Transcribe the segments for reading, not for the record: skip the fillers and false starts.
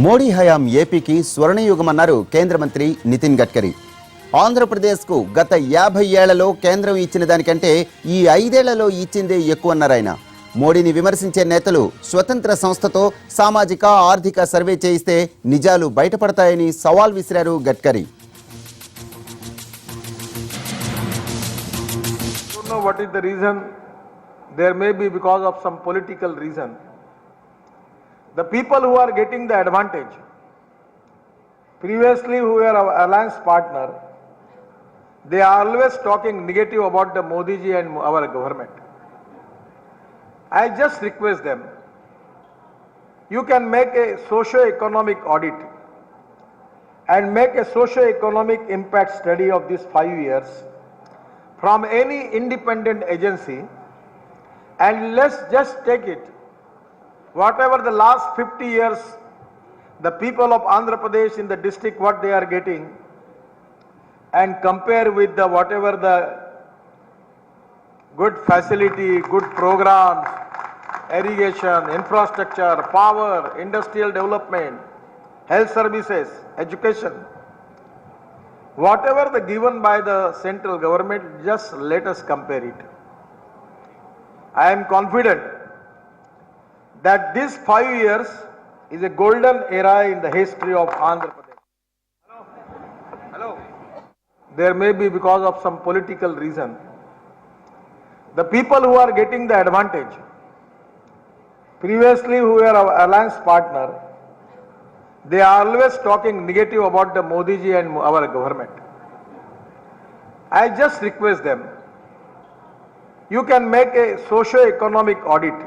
మోడీ హయాం ఏపీకి స్వర్ణయుగమన్నారు కేంద్ర మంత్రి నితిన్ గడ్కరీ. ఆంధ్రప్రదేశ్కు గత 50 ఏళ్లలో కేంద్రం ఇచ్చిన దానికంటే ఈ 5 ఏళ్లలో ఇచ్చిందే ఎక్కువన్నారు ఆయన. మోడీని విమర్శించే నేతలు స్వతంత్ర సంస్థతో సామాజిక ఆర్థిక సర్వే చేయిస్తే నిజాలు బయటపడతాయని సవాల్ విసిరారు Gadkari. What is the reason? There may be because of some political reason. The people who are getting the advantage, previously who were our alliance partner, they are always talking negative about the Modi ji and our government. I just request them, you can make a socio-economic audit and make a socio-economic impact study of these 5 years from any independent agency, and let's just take it. Whatever the last 50 years, the people of Andhra Pradesh in the district, what they are getting, and compare with the whatever the good facility, good programs, irrigation, infrastructure, power, industrial development, health services, education, whatever the given by the central government, just let us compare it. I am confident that this 5 years is a golden era in the history of Andhra Pradesh. Hello. There may be because of some political reason. The people who are getting the advantage, previously who were our alliance partner, they are always talking negative about the Modi ji and our government. I just request them, you can make a socio-economic audit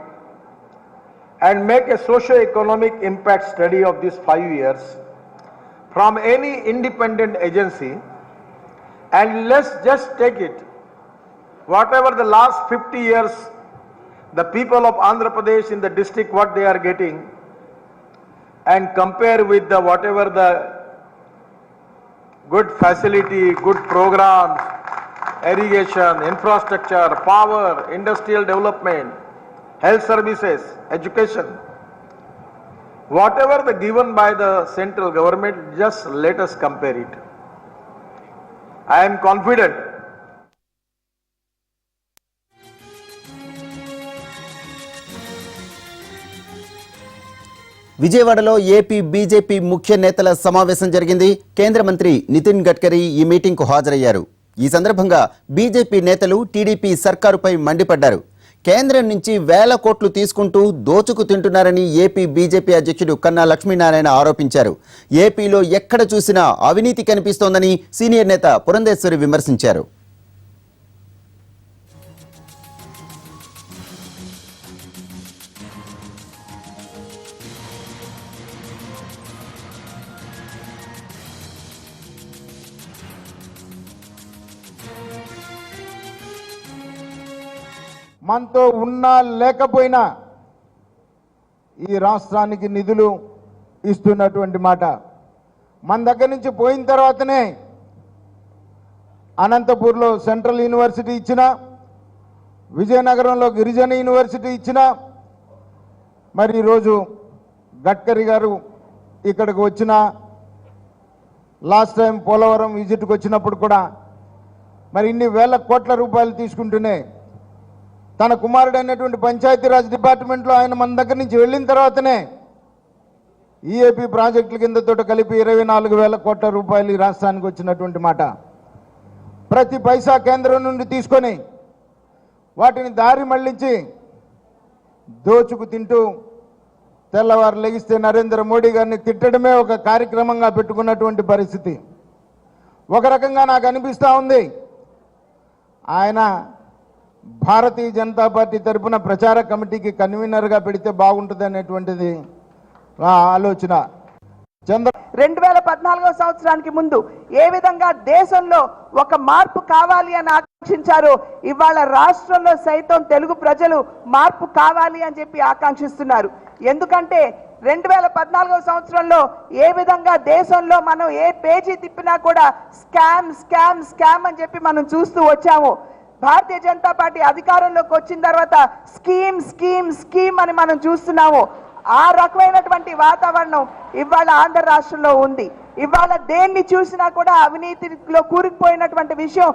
and make a socio-economic impact study of these 5 years from any independent agency, and let's just take it. Whatever the last 50 years, the people of Andhra Pradesh in the district, what they are getting, and compare with the whatever the good facility, good programs, irrigation, infrastructure, power, industrial development, health services, education, whatever the given by the central government, just let us compare it. I am confident. విజయవాడలో AP BJP ముఖ్య నేతల సమావేశం జరిగింది. కేంద్ర మంత్రి నితిన్ గడ్కరీ ఈ మీటింగ్కు హాజరయ్యారు. ఈ సందర్భంగా బీజేపీ నేతలు టీడీపీ సర్కారుపై మండిపడ్డారు. కేంద్రం నుంచి వేల కోట్లు తీసుకుంటూ దోచుకు తింటున్నారని ఏపీ బీజేపీ అధ్యక్షుడు కన్నా లక్ష్మీనారాయణ ఆరోపించారు. ఏపీలో ఎక్కడ చూసినా అవినీతి కనిపిస్తోందని సీనియర్ నేత పురంధేశ్వరి విమర్శించారు. మనతో ఉన్నా లేకపోయినా ఈ రాష్ట్రానికి నిధులు ఇస్తున్నటువంటి మాట. మన దగ్గర నుంచి పోయిన తర్వాతనే అనంతపూర్లో సెంట్రల్ యూనివర్సిటీ ఇచ్చిన, విజయనగరంలో గిరిజన యూనివర్సిటీ ఇచ్చిన, మరి ఈరోజు గడ్కరీ గారు ఇక్కడికి వచ్చిన, లాస్ట్ టైం పోలవరం విజిట్కి వచ్చినప్పుడు కూడా మరి ఇన్ని వేల కోట్ల రూపాయలు తీసుకుంటూనే తన కుమారుడైనటువంటి పంచాయతీరాజ్ డిపార్ట్మెంట్లో ఆయన మన దగ్గర నుంచి వెళ్ళిన తర్వాతనే ఈఏపీ ప్రాజెక్టుల కిందతో కలిపి 24,000 కోట్ల రూపాయలు ఈ రాష్ట్రానికి వచ్చినటువంటి మాట. ప్రతి పైసా కేంద్రం నుండి తీసుకొని వాటిని దారి మళ్లించి దోచుకు తింటూ తెల్లవారు లెగిస్తే నరేంద్ర మోడీ గారిని తిట్టడమే ఒక కార్యక్రమంగా పెట్టుకున్నటువంటి పరిస్థితి. ఒక రకంగా నాకు అనిపిస్తూ ఉంది, ఆయన భారతీయ జనతా పార్టీ తరఫున ప్రచార కమిటీకి కన్వీనర్గా పెడితే బాగుంటుంది అనేటువంటిది ఆలోచన. 2014 సంవత్సరానికి ముందు ఏ విధంగా దేశంలో ఒక మార్పు కావాలి అని ఆకాంక్షించారో, ఇవాళ రాష్ట్రంలో సైతం తెలుగు ప్రజలు మార్పు కావాలి అని చెప్పి ఆకాంక్షిస్తున్నారు. ఎందుకంటే 2014 సంవత్సరంలో ఏ విధంగా దేశంలో మనం ఏ పేజీ తిప్పినా కూడా స్కామ్ స్కామ్ స్కామ్ అని చెప్పి మనం చూస్తూ వచ్చాము. భారతీయ జనతా పార్టీ అధికారంలోకి వచ్చిన తర్వాత స్కీమ్ స్కీమ్ స్కీమ్ అని మనం చూస్తున్నాము. ఆ రకమైనటువంటి వాతావరణం ఇవాళ ఆంధ్ర రాష్ట్రంలో ఉంది. ఇవాళ దేన్ని చూసినా కూడా అవినీతిలో కూరుకుపోయినటువంటి విషయం